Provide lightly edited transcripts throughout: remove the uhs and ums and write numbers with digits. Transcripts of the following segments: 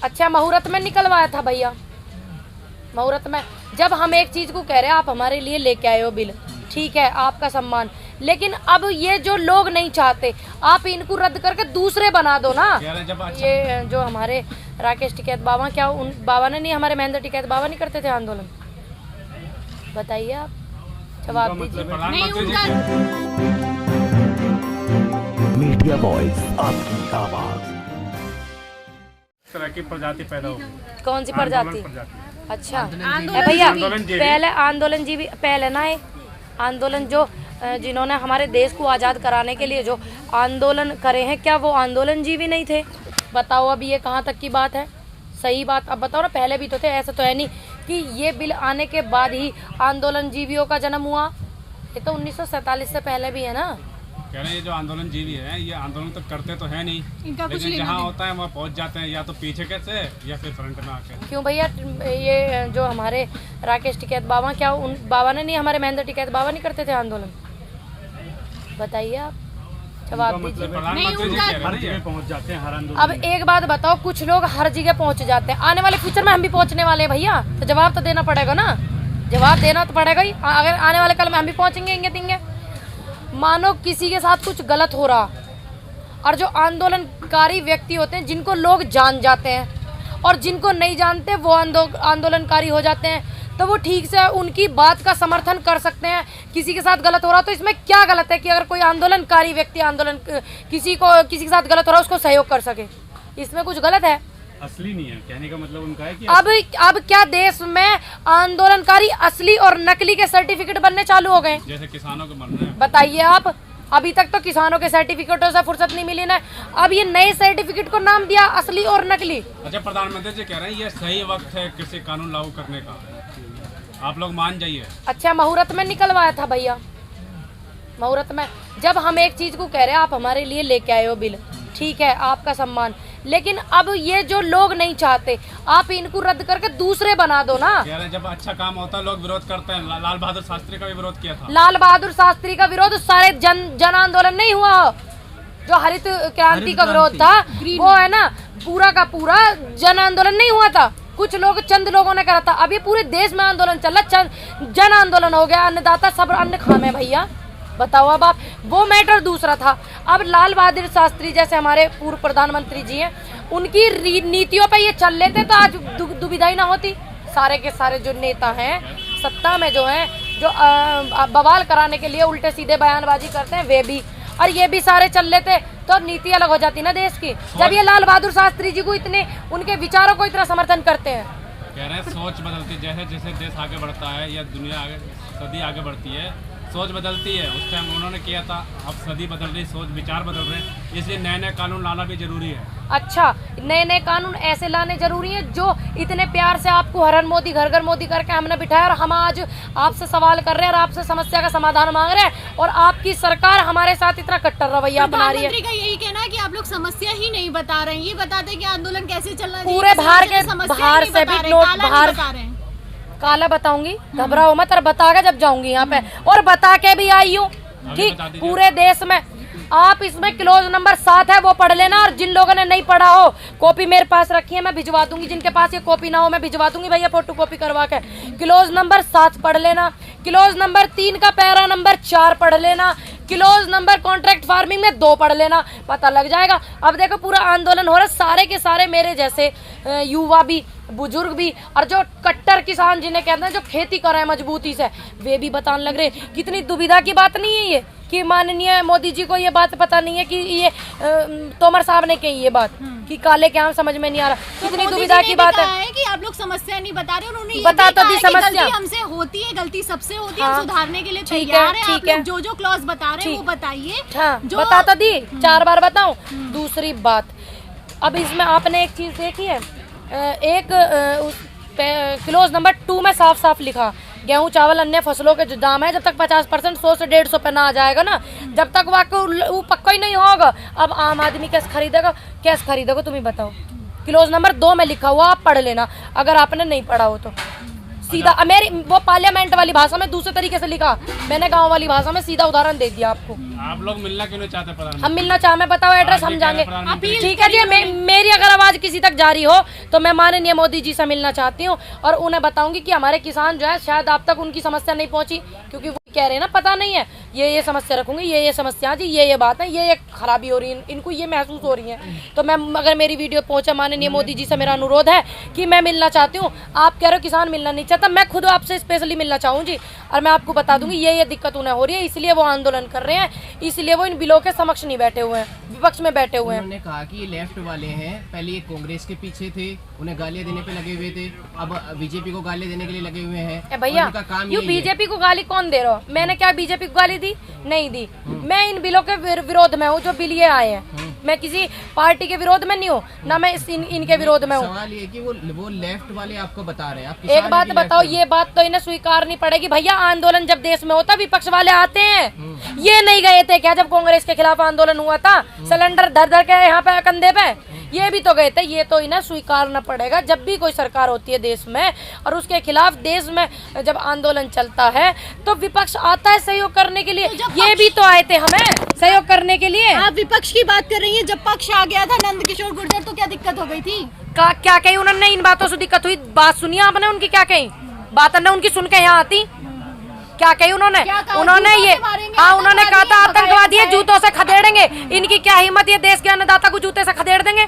अच्छा, मुहूर्त में निकलवाया था भैया, मुहूर्त में। जब हम एक चीज को कह रहे हैं आप हमारे लिए लेके आए हो बिल, ठीक है, आपका सम्मान, लेकिन अब ये जो लोग नहीं चाहते आप इनको रद्द करके दूसरे बना दो ना। ये जो हमारे राकेश टिकैत बाबा, क्या उन बाबा ने नहीं, हमारे महेंद्र टिकैत बाबा नहीं करते थे आंदोलन? बताइए, आप जवाब दीजिए। मीडिया वॉइस, आपकी आवाज। तरह की प्रजाति पैदा हो। कौन सी प्रजाति? अच्छा भैया, पहले आंदोलन जी भी पहले ना, आंदोलन जो जिन्होंने हमारे देश को आज़ाद कराने के लिए जो आंदोलन करे हैं, क्या वो आंदोलन जी भी नहीं थे? बताओ, अब ये कहाँ तक की बात है? सही बात अब बताओ ना, पहले भी तो थे। ऐसा तो है नहीं कि ये बिल आने के बाद ही आंदोलन जीवियों का जन्म हुआ। ये तो 1947 से पहले भी है ना। कह रहे हैं ये जो आंदोलन जीवी है, ये आंदोलन तो करते तो है नहीं, लेकिन जहाँ होता है वहाँ पहुँच जाते हैं, या तो पीछे कैसे या फिर फ्रंट में आके। क्यों भैया, ये जो हमारे राकेश टिकैत बाबा, क्या उन बाबा ने नहीं, हमारे महेंद्र टिकैत बाबा नहीं करते थे आंदोलन? बताइए, आप जवाब दीजिए। प्रधानमंत्री जी हर जगह पहुँच जाते हैं, हर आंदोलन। अब एक बात बताओ, कुछ लोग हर जगह पहुंच जाते हैं, आने वाले फ्यूचर में हम भी पहुंचने वाले हैं भैया, तो जवाब तो देना पड़ेगा ना, जवाब देना तो पड़ेगा ही। अगर आने वाले कल में हम भी पहुंचेंगे इंगे तिंगे, मानो किसी के साथ कुछ गलत हो रहा, और जो आंदोलनकारी व्यक्ति होते हैं जिनको लोग जान जाते हैं और जिनको नहीं जानते वो आंदोलनकारी हो जाते हैं, तो वो ठीक से उनकी बात का समर्थन कर सकते हैं। किसी के साथ गलत हो रहा तो इसमें क्या गलत है कि अगर कोई आंदोलनकारी व्यक्ति किसी के साथ गलत हो रहा उसको सहयोग कर सके? इसमें कुछ गलत है? असली नहीं है, कहने का मतलब उनका है कि अब क्या देश में आंदोलनकारी असली और नकली के सर्टिफिकेट बनने चालू हो गए? जैसे किसानों के मरने हैं। बताइए आप, अभी तक तो किसानों के सर्टिफिकेटों से फुर्सत नहीं मिली ना, अब ये नए सर्टिफिकेट को नाम दिया असली और नकली। अच्छा, प्रधानमंत्री जी कह रहे हैं ये सही वक्त है कृषि कानून लागू करने का, आप लोग मान जाइए। अच्छा, मुहूर्त में निकलवाया था भैया, मुहूर्त में। जब हम एक चीज को कह रहे हैं आप हमारे लिए लेके आए हो बिल, ठीक है, आपका सम्मान, लेकिन अब ये जो लोग नहीं चाहते आप इनको रद्द करके दूसरे बना दो ना। कह रहे हैं जब अच्छा काम होता है लोग विरोध करते हैं। लाल बहादुर शास्त्री का भी विरोध किया था। लाल बहादुर शास्त्री का विरोध सारे जन आंदोलन नहीं हुआ, जो हरित क्रांति का विरोध था वो है ना, पूरा का पूरा जन आंदोलन नहीं हुआ था, कुछ लोग चंद लोगों ने करा था। अब ये पूरे देश में आंदोलन चल रहा, जन आंदोलन हो गया, अन्नदाता सब अन्न खामे भैया। बताओ, अब आप, वो मैटर दूसरा था। अब लाल बहादुर शास्त्री जैसे हमारे पूर्व प्रधानमंत्री जी हैं, उनकी नीतियों पे ये चल लेते तो आज दुविधा ही ना होती। सारे के सारे जो नेता हैं सत्ता में, जो हैं, जो बवाल कराने के लिए उल्टे सीधे बयानबाजी करते हैं, वे भी, और ये भी सारे चल लेते तो नीति अलग हो जाती ना देश की। जब ये लाल बहादुर शास्त्री जी को इतने, उनके विचारों को इतना समर्थन करते हैं। कह रहे हैं सोच बदलती, जैसे जैसे देश आगे बढ़ता है या दुनिया आगे, सदी आगे बढ़ती है, सोच बदलती है। उस टाइम उन्होंने किया था, अब सदी बदल रही, सोच विचार बदल रहे हैं, इसलिए नए नए कानून लाना भी जरूरी है। अच्छा, नए नए कानून ऐसे लाने जरूरी है जो इतने प्यार से आपको हरन मोदी घर घर मोदी करके हमने बिठाया, और हम आज आपसे सवाल कर रहे हैं और आपसे समस्या का समाधान मांग रहे हैं, और आपकी सरकार हमारे साथ इतना कट्टर रवैया अपना रही है। प्रधानमंत्री का यही कहना है कि आप लोग समस्या ही नहीं बता रहे हैं, ये बताते हैं कि आंदोलन कैसे चल रहा है। पूरे बाहर से भी नोट बाहर काला बताऊंगी, घबराओ मत, और बता के जब जाऊंगी यहाँ पे, और बता के भी आई हूँ, ठीक, पूरे देश में। आप इसमें क्लोज नंबर 7 है, वो पढ़ लेना, और जिन लोगों ने नहीं पढ़ा हो, कॉपी मेरे पास रखी है, मैं भिजवा दूंगी। जिनके पास ये कॉपी ना हो मैं भिजवा दूंगी भैया, फोटो कॉपी करवा के। क्लोज नंबर 7 पढ़ लेना, क्लोज नंबर 3 का पैरा नंबर 4 पढ़ लेना, क्लोज नंबर कॉन्ट्रैक्ट फार्मिंग में 2 पढ़ लेना, पता लग जाएगा। अब देखो पूरा आंदोलन हो रहा है, सारे के सारे मेरे जैसे युवा भी, बुजुर्ग भी, और जो कट्टर किसान जिन्हें कहते हैं, जो खेती कर रहे हैं मजबूती से, वे भी बताने लग रहे। कितनी दुविधा की बात नहीं है ये कि माननीय मोदी जी को ये बात पता नहीं है कि ये तोमर साहब ने कही ये बात कि काले के आम समझ में नहीं आ रहा। कितनी दुविधा की बात है कि आप लोग समस्या नहीं बता रहे, उन्होंने बता तो दी समस्या। गलती हमसे होती है, गलती सबसे होती है, हम सुधारने के लिए तैयार हैं। आप लोग जो जो क्लॉज बता रहे हैं वो बताइए। बता तो दी, 4 बार बताऊं। दूसरी बात, अब इसमें आपने एक चीज देखी है, एक क्लोज नंबर 2 में साफ साफ लिखा, गेहूं चावल अन्य फसलों के जो दाम है, जब तक 50% 100 से 150 पे ना आ जाएगा ना, जब तक वो पक्का ही नहीं होगा। अब आम आदमी कैसे खरीदेगा तुम ही बताओ। क्लोज नंबर 2 में लिखा हुआ, आप पढ़ लेना अगर आपने नहीं पढ़ा हो तो। सीधा मेरी वो पार्लियामेंट वाली भाषा में दूसरे तरीके से लिखा, मैंने गांव वाली भाषा में सीधा उदाहरण दे दिया आपको। आप लोग मिलना क्यों नहीं चाहते प्रधानमंत्री? हम मिलना चाहे, मैं बताओ एड्रेस हम जाएंगे। ठीक है जी, मेरी अगर आवाज किसी तक जारी हो तो मैं माननीय मोदी जी से मिलना चाहती हूँ और उन्हें बताऊंगी कि हमारे किसान जो है शायद आप तक उनकी समस्या नहीं पहुंची, क्योंकि वो कह रहे हैं ना पता नहीं है, ये समस्या रखूंगी, ये समस्या जी, ये बात है, ये खराबी हो रही है, इनको ये महसूस हो रही है। तो मैं अगर मेरी वीडियो पहुंचे माननीय मोदी जी से मेरा अनुरोध है कि मैं मिलना चाहती हूँ। आप कह रहे हो किसान मिलना नहीं चाहता, मैं खुद आपसे स्पेशली मिलना चाहूँ जी, और मैं आपको बता दूंगी ये दिक्कत उन्हें हो रही है, इसलिए वो आंदोलन कर रहे हैं, इसलिए वो इन बिलों के समक्ष नहीं बैठे हुए हैं, विपक्ष में बैठे हुए हैं। उन्होंने कहा कि ये लेफ्ट वाले हैं, पहले ये कांग्रेस के पीछे थे, उन्हें गालियां देने पे लगे हुए थे, अब बीजेपी को गालियां देने के लिए लगे हुए हैं। भैया यू बीजेपी को गाली कौन दे रहा हो? मैंने क्या बीजेपी को गाली दी? नहीं दी। मैं इन बिलों के विरोध में हूँ जो बिल ये आए हैं, मैं किसी पार्टी के विरोध में नहीं हूँ, ना मैं इनके विरोध में हूँ। सवाल ये कि वो लेफ्ट वाले आपको बता रहे हैं, आप एक बात बताओ, ये बात तो इन्हें स्वीकारनी पड़ेगी भैया, आंदोलन जब देश में होता विपक्ष वाले आते हैं। ये नहीं गए थे क्या जब कांग्रेस के खिलाफ आंदोलन हुआ था, सिलेंडर धर के यहाँ पे कंधे पे, ये भी तो गए थे। ये तो इन्हें स्वीकारना पड़ेगा, जब भी कोई सरकार होती है देश में और उसके खिलाफ देश में जब आंदोलन चलता है तो विपक्ष आता है सहयोग करने के लिए। ये भी तो आए थे हमें सहयोग करने के लिए। आप विपक्ष की बात कर रही हैं, जब पक्ष आ गया था नंद किशोर गुर्जर तो क्या दिक्कत हो गई थी? क्या कही उन्होंने? इन बातों से दिक्कत हुई? बात सुनिए आपने उनकी, क्या कही बात ने उनकी, सुन के यहाँ आती। क्या कही उन्होंने? उन्होंने ये उन्होंने कहा था आतंकवादी है, जूतों से खदेड़ेंगे। इनकी क्या हिम्मत, ये देश के अन्नदाता को जूते से खदेड़ देंगे?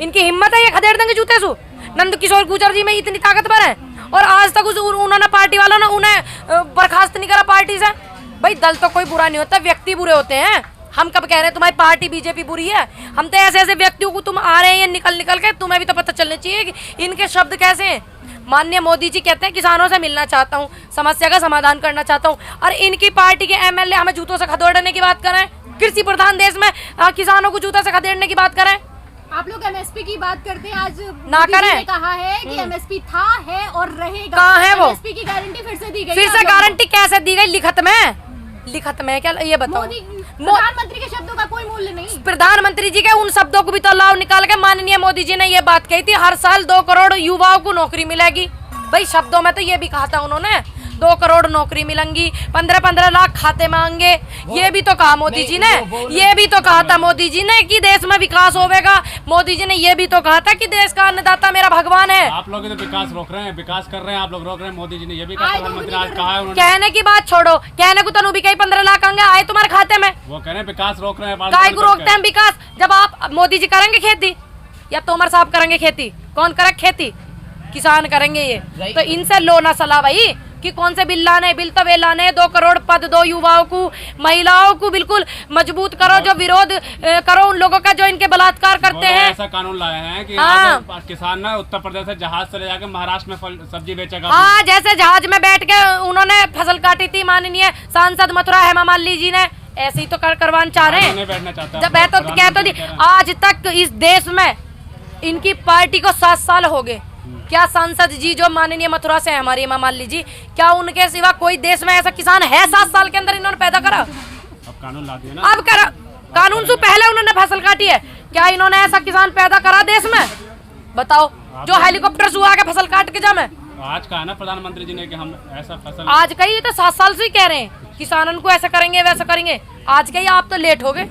इनकी हिम्मत है ये खदेड़ देंगे जूते से? नंद किशोर गुर्जर जी में इतनी ताकतवर है और आज तक उन्होंने पार्टी वालों ने उन्हें बर्खास्त नहीं करा पार्टी से। भाई दल तो कोई बुरा नहीं होता, व्यक्ति बुरे होते हैं। हम कब कह रहे हैं तुम्हारी पार्टी बीजेपी बुरी है? हम तो ऐसे व्यक्तियों को तुम आ रहे हैं निकल के, तुम्हें भी तो पता चलना चाहिए कि इनके शब्द कैसे हैं। माननीय मोदी जी कहते हैं किसानों से मिलना चाहता हूँ, समस्या का समाधान करना चाहता हूँ, और इनकी पार्टी के एमएलए हमें जूतों से खदेड़ने की बात कर रहे हैं। कृषि प्रधान देश में किसानों को जूतों से खदेड़ने की बात कर रहे हैं। आप लोग एमएसपी की बात करते हैं, आज ना करें। कहा है कि एमएसपी था, है और रहेगा। कहाँ है वो? एमएसपी की गारंटी फिर से दी गई। फिर से गारंटी कैसे दी गई? लिखत में? लिखत में क्या? ये बताओ। प्रधानमंत्री के शब्दों का कोई मूल्य नहीं। प्रधानमंत्री जी के उन शब्दों को भी तो लाभ निकाल के माननीय मोदी जी ने ये बात कही थी, हर साल 2 करोड़ युवाओं को नौकरी मिलेगी। भाई शब्दों में तो ये भी कहा था उन्होंने, 2 करोड़ नौकरी मिलेंगी, 15-15 लाख खाते मांगे। ये भी तो कहा मोदी जी ने, ये भी तो कहा था मोदी जी ने कि देश में विकास होगा। मोदी जी ने ये भी तो कहा था कि देश का अन्नदाता मेरा भगवान है। आप लोग तो विकास रोक रहे हैं, विकास कर रहे हैं, आप लोग रोक रहे हैं। मोदी जी ने ये भी कहा, प्रधानमंत्री आज कहा है उन्होंने। कहने की बात छोड़ो, कहने को तनु भी कही 15 लाख आए तुम्हारे खाते में। वो कह रहे हैं विकास रोक रहे हैं। काय को रोकते हैं विकास? जब आप मोदी जी करेंगे खेती या तोमर साहब करेंगे खेती? कौन करे खेती? किसान करेंगे ये। तो इनसे लो ना सलाह भाई कि कौन से बिल लाने, बिल तो वे लाने, 2 करोड़ पद दो युवाओं को, महिलाओं को बिल्कुल मजबूत करो, जो विरोध करो उन लोगों का जो इनके बलात्कार करते हैं। ऐसा कानून लाए हैं कि किसान ना उत्तर प्रदेश से जहाज से ले जाकर महाराष्ट्र में सब्जी बेचेगा। हाँ, जैसे जहाज में बैठ के उन्होंने फसल काटी थी माननीय सांसद मथुरा हेमा मालिनी जी ने, ऐसे ही तो करवाना चाह रहे हैं। बैठना चाहता जब तो कह तो दी, आज तक इस देश में इनकी पार्टी को 7 साल हो गए। क्या सांसद जी जो माननीय मथुरा से है हमारी हेमा मालिनी जी, क्या उनके सिवा कोई देश में ऐसा किसान है 7 साल के अंदर इन्होंने पैदा करा? अब कानून ला दिया ना। अब करा, कानून से पहले उन्होंने फसल काटी है। क्या इन्होंने ऐसा किसान पैदा करा देश में? बताओ, जो हेलीकॉप्टर से आके फसल काट के जामे। आज कहा ना प्रधानमंत्री जी ने कि हम ऐसा फसल, आज का ही तो 7 साल से ही कह रहे हैं किसानों को ऐसा करेंगे वैसा करेंगे। आज के ही आप तो लेट हो गए।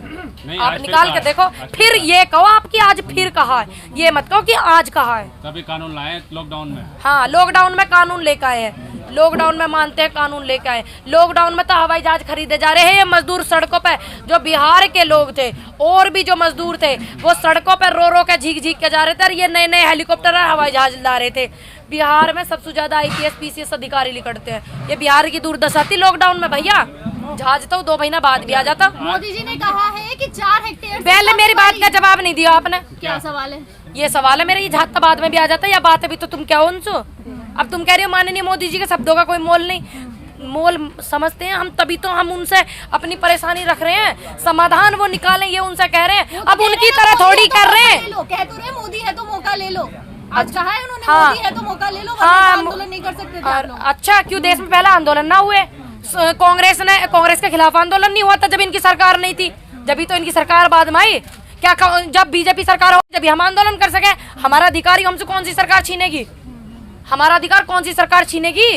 आप निकाल के देखो, फिर ये कहो आपकी आज फिर कहा है, ये मत कहो कि आज कहा है। तभी कानून लाए लॉकडाउन में। हाँ, लॉकडाउन में कानून लेकर आए हैं, लॉकडाउन में मानते हैं कानून लेकर आए। लॉकडाउन में तो हवाई जहाज खरीदे जा रहे हैं। ये मजदूर सड़कों पे जो बिहार के लोग थे और भी जो मजदूर थे वो सड़कों पे रो के झीक के जा रहे थे और ये नए हेलीकॉप्टर और हवाई जहाज ला रहे थे। बिहार में सबसे ज्यादा IPS PCS अधिकारी निकलते हैं। ये बिहार की दुर्दशा थी लॉकडाउन में भैया। जहाज तो 2 महीना बाद भी आ जाता। मोदी जी ने कहा है कि 4 हेक्टेयर। पहले मेरी बात का जवाब नहीं दिया आपने। क्या सवाल है? ये सवाल है मेरा, ये जहाज तो बाद में भी आ जाता है, या बात अभी तो तुम क्या हो उनसे? अब तुम कह रहे हो माननीय मोदी जी के शब्दों का कोई मोल नहीं। मोल समझते हैं हम, तभी तो हम उनसे अपनी परेशानी रख रहे हैं, समाधान वो निकालें ये उनसे कह रहे हैं। अब उनकी तरह थोड़ी कर रहे हैं। कह तो रहे मोदी है तो मौका ले लो। आज कहा है उन्होंने, हाँ, मोदी है तो मौका ले लो, आंदोलन नहीं कर सकते थे आप लोग। अच्छा, क्यों देश में पहला आंदोलन ना हुए? कांग्रेस के खिलाफ आंदोलन नहीं हुआ था जब इनकी सरकार नहीं थी, जब तो इनकी सरकार बाद में आई। क्या जब बीजेपी सरकार हो जब हम आंदोलन कर सके? हमारा अधिकारी हमसे कौन सी सरकार छीनेगी? हमारा अधिकार कौन सी सरकार छीनेगी?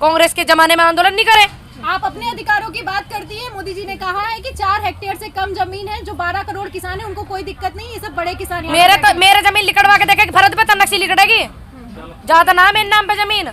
कांग्रेस के जमाने में आंदोलन नहीं करे। आप अपने अधिकारों की बात करती है। मोदी जी ने कहा है कि 4 हेक्टेयर से कम जमीन है, जो 12 करोड़ किसान है उनको कोई दिक्कत नहीं, ये सब बड़े किसान। मेरे जमीन लिकड़वा के देखे फरद पे तनक सी लिकड़ेगी, ज्यादा नाम है नाम पे जमीन।